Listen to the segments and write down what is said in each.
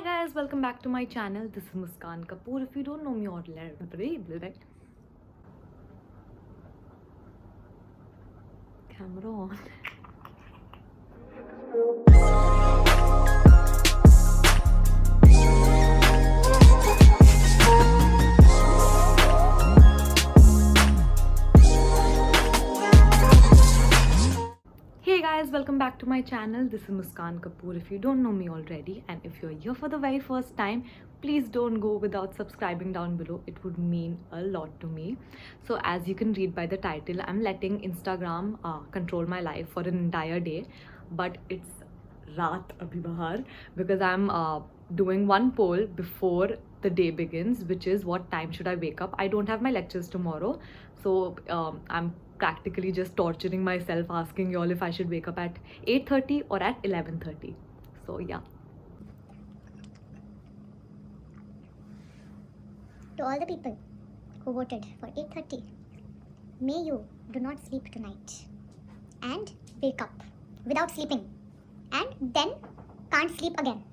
Hi guys, welcome back to my channel. This is Muskan Kapoor. If you don't know me already, camera on. Hey guys, welcome back to my channel. This is Muskan Kapoor. If you don't know me already, and if you're here for the very first time, please don't go without subscribing down below. It would mean a lot to me. So as you can read by the title, I'm letting Instagram control my life for an entire day, but it's raat abhi bahar because I'm doing one poll before the day begins, which is what time should I wake up. I don't have my lectures tomorrow, so I'm practically just torturing myself asking y'all if I should wake up at 8:30 or at 11:30. So yeah. To all the people who voted for 8:30, may you do not sleep tonight and wake up without sleeping and then can't sleep again.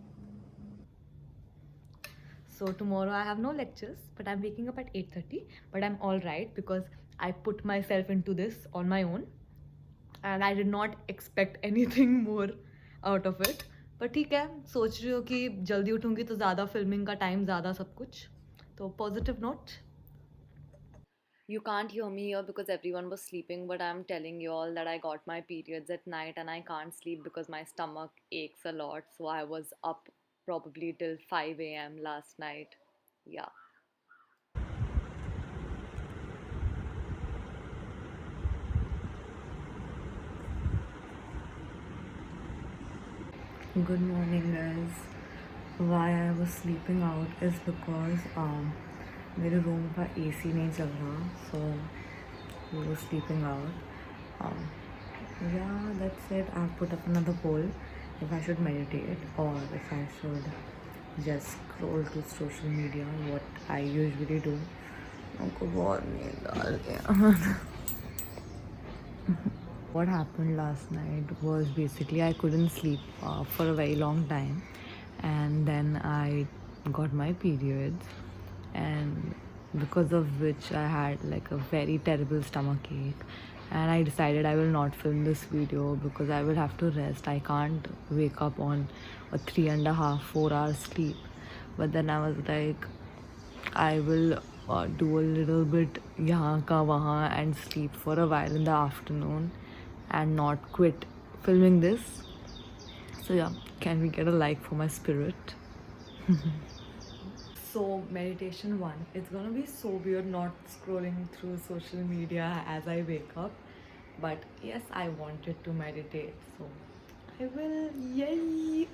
So tomorrow I have no lectures, but I'm waking up at 8:30. But I'm all right because I put myself into this on my own, and I did not expect anything more out of it. पर ठीक है, सोच रही हो कि जल्दी उठूंगी तो ज़्यादा फिल्मिंग का टाइम, ज़्यादा सब कुछ. तो positive note. You can't hear me here because everyone was sleeping, but I'm telling you all that I got my periods at night and I can't sleep because my stomach aches a lot. So I was up probably till 5 a.m. last night. Yeah. Good morning, guys. Why I was sleeping out is because मेरे room का AC नहीं चल रहा, so we were sleeping out. Yeah, that's it. I've put up another poll if I should meditate or if I should just scroll to social media, what I usually do. मुझको बहुत नींद आ रही है. What happened last night was basically I couldn't sleep for a very long time, and then I got my periods, and because of which I had like a very terrible stomach ache, and I decided I will not film this video because I will have to rest. I can't wake up on a 3.5 4 hours sleep. But then I was like, I will do a little bit यहाँ का वहाँ and sleep for a while in the afternoon and not quit filming this. So yeah, can we get a like for my spirit? So meditation 1, it's gonna be so weird not scrolling through social media as I wake up, but yes, I wanted to meditate, so I will. Yay!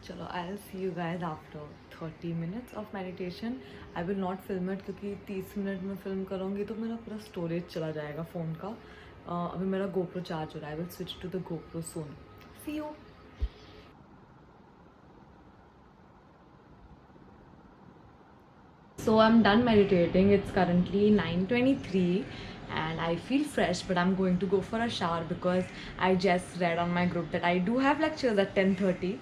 Chalo, I'll see you guys after 30 minutes of meditation. I will not film it क्योंकि 30 minute में film करूँगी तो मेरा पूरा storage चला जाएगा phone का. अभी मेरा GoPro चार्ज हो रहा है. I will switch to the GoPro soon. See you. So I'm done meditating. It's currently 9:23 and I feel fresh, but I'm going to go for a shower because I just read on my group that I do have lectures at 10:30.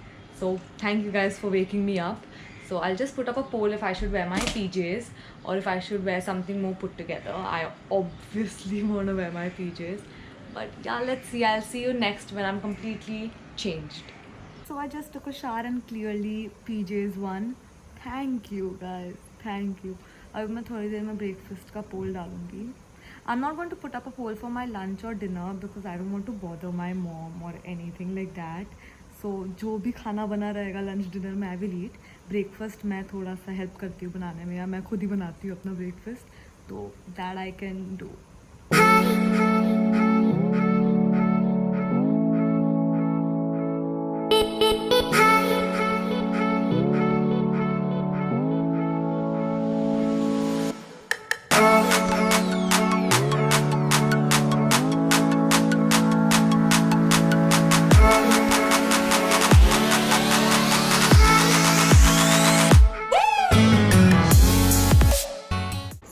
So thank you guys for waking me up. So I'll just put up a poll if I should wear my PJs or if I should wear something more put together. I obviously want to wear my PJs. But yeah, let's see. I'll see you next when I'm completely changed. So I just took a shower and clearly PJs won. Thank you guys. Thank you. अब मैं थोड़ी देर में breakfast का poll डालूँगी. I'm not going to put up a poll for my lunch or dinner because I don't want to bother my mom or anything like that. So जो भी खाना बना रहेगा lunch dinner में I will eat. Breakfast मैं थोड़ा सा help करती हूँ बनाने में, या मैं खुद ही बनाती हूँ अपना breakfast. तो that I can do.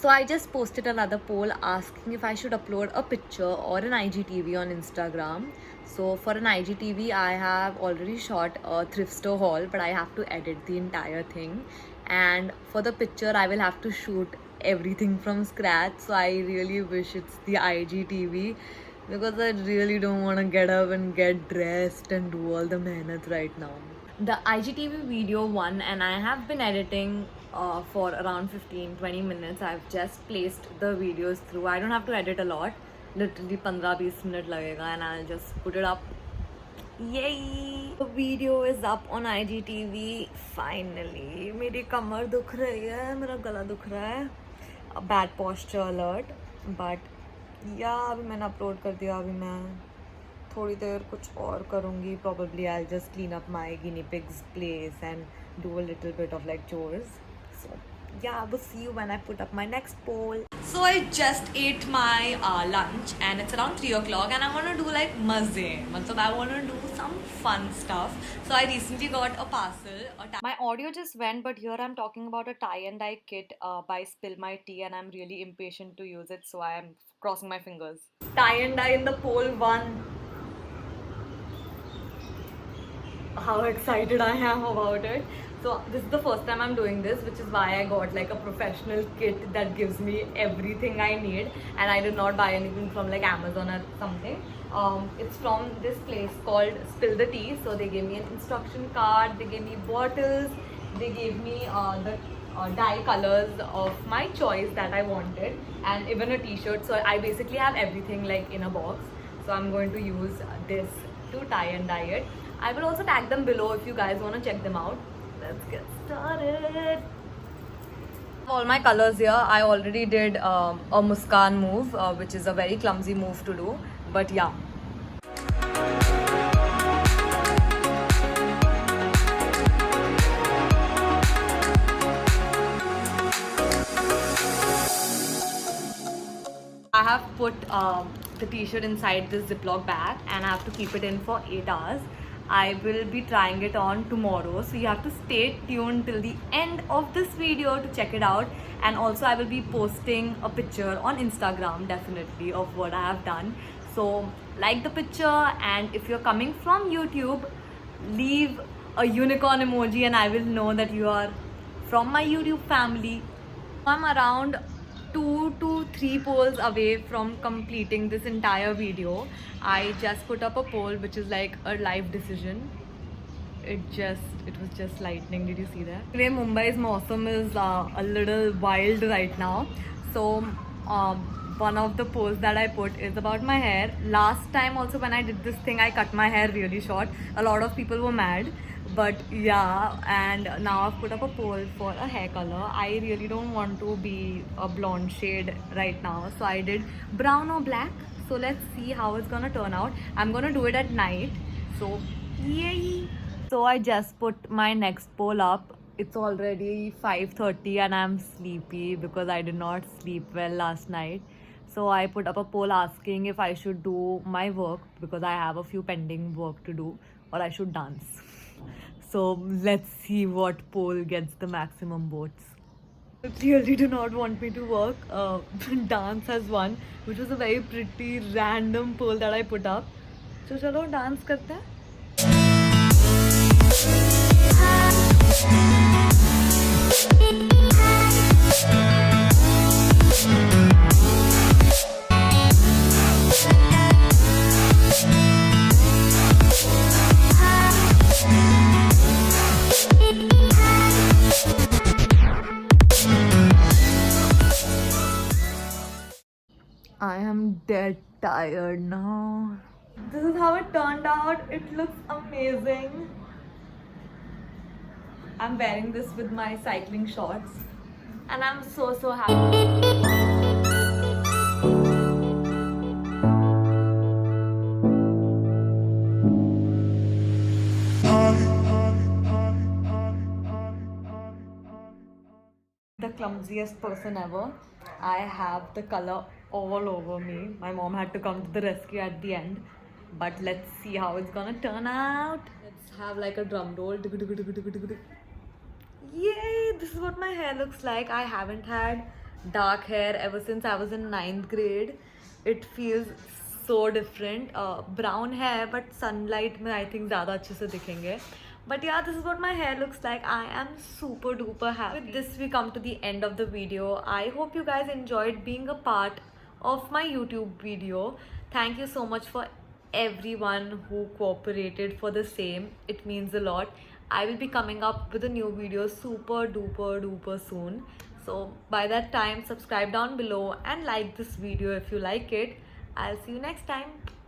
So I just posted another poll asking if I should upload a picture or an IGTV on Instagram. So for an IGTV, I have already shot a thrift store haul, but I have to edit the entire thing. And for the picture, I will have to shoot everything from scratch. So I really wish it's the IGTV because I really don't want to get up and get dressed and do all the mehnat right now. The IGTV video won, and I have been editing for around 15-20 minutes. I've just placed the videos through. I don't have to edit a lot, literally 15-20 minutes lagega, and I'll just put it up. Yay! The video is up on IGTV finally. मेरी कमर दुख रही है, मेरा गला दुख रहा है. A bad posture alert, but yeah, अभी मैंने upload कर दिया. अभी मैं थोड़ी देर कुछ और करूँगी. Probably I'll just clean up my guinea pig's place and do a little bit of like chores. So yeah, we'll see you when I put up my next poll. So I just ate my lunch and it's around 3 o'clock and I want to do like maze. Matlab I want to do some fun stuff. So I recently got a parcel. My audio just went, but here I'm talking about a tie and dye kit by Spill My Tea, and I'm really impatient to use it, so I am crossing my fingers. Tie and dye in the poll one. How excited I am about it. So this is the first time I'm doing this, which is why I got like a professional kit that gives me everything I need, and I did not buy anything from like Amazon or something. It's from this place called Spill the Tea. So they gave me an instruction card, they gave me bottles, they gave me the dye colors of my choice that I wanted, and even a t-shirt. So I basically have everything like in a box. So I'm going to use this to tie and dye it. I will also tag them below if you guys want to check them out. Let's get started. All my colors here. I already did a Muskan move, which is a very clumsy move to do, but yeah. I have put the t-shirt inside this Ziploc bag and I have to keep it in for 8 hours. I will be trying it on tomorrow, so you have to stay tuned till the end of this video to check it out. And also I will be posting a picture on Instagram definitely of what I have done. So like the picture, and if you're coming from YouTube, leave a unicorn emoji and I will know that you are from my YouTube family. I'm around 2 to 3 polls away from completing this entire video. I just put up a poll which is like a live decision. It was just lightning. Did you see that? Today Mumbai's Mausam is a little wild right now. So one of the polls that I put is about my hair. Last time also when I did this thing, I cut my hair really short. A lot of people were mad. But yeah, and now I've put up a poll for a hair color. I really don't want to be a blonde shade right now, so I did brown or black. So let's see how it's gonna turn out. I'm gonna do it at night, so yay. So I just put my next poll up. It's already 5:30 and I'm sleepy because I did not sleep well last night. So I put up a poll asking if I should do my work because I have a few pending work to do, or I should dance. So let's see what poll gets the maximum votes. You clearly do not want me to work. Dance has won, which was a very pretty random poll that I put up. So chalo dance karte hain. I am dead tired now. This is how it turned out. It looks amazing. I'm wearing this with my cycling shorts and I'm so happy. The clumsiest person ever. I have the color all over me. My mom had to come to the rescue at the end. But let's see how it's gonna turn out. Let's have like a drum roll. Yay! This is what my hair looks like. I haven't had dark hair ever since I was in 9th grade. It feels so different. Brown hair, but sunlight में I think ज़्यादा अच्छे से दिखेंगे. But yeah, this is what my hair looks like. I am super duper happy. With this, we come to the end of the video. I hope you guys enjoyed being a part of my YouTube video. Thank you so much for everyone who cooperated for the same. It means a lot. I will be coming up with a new video super duper soon. So by that time, subscribe down below and like this video if you like it. I'll see you next time.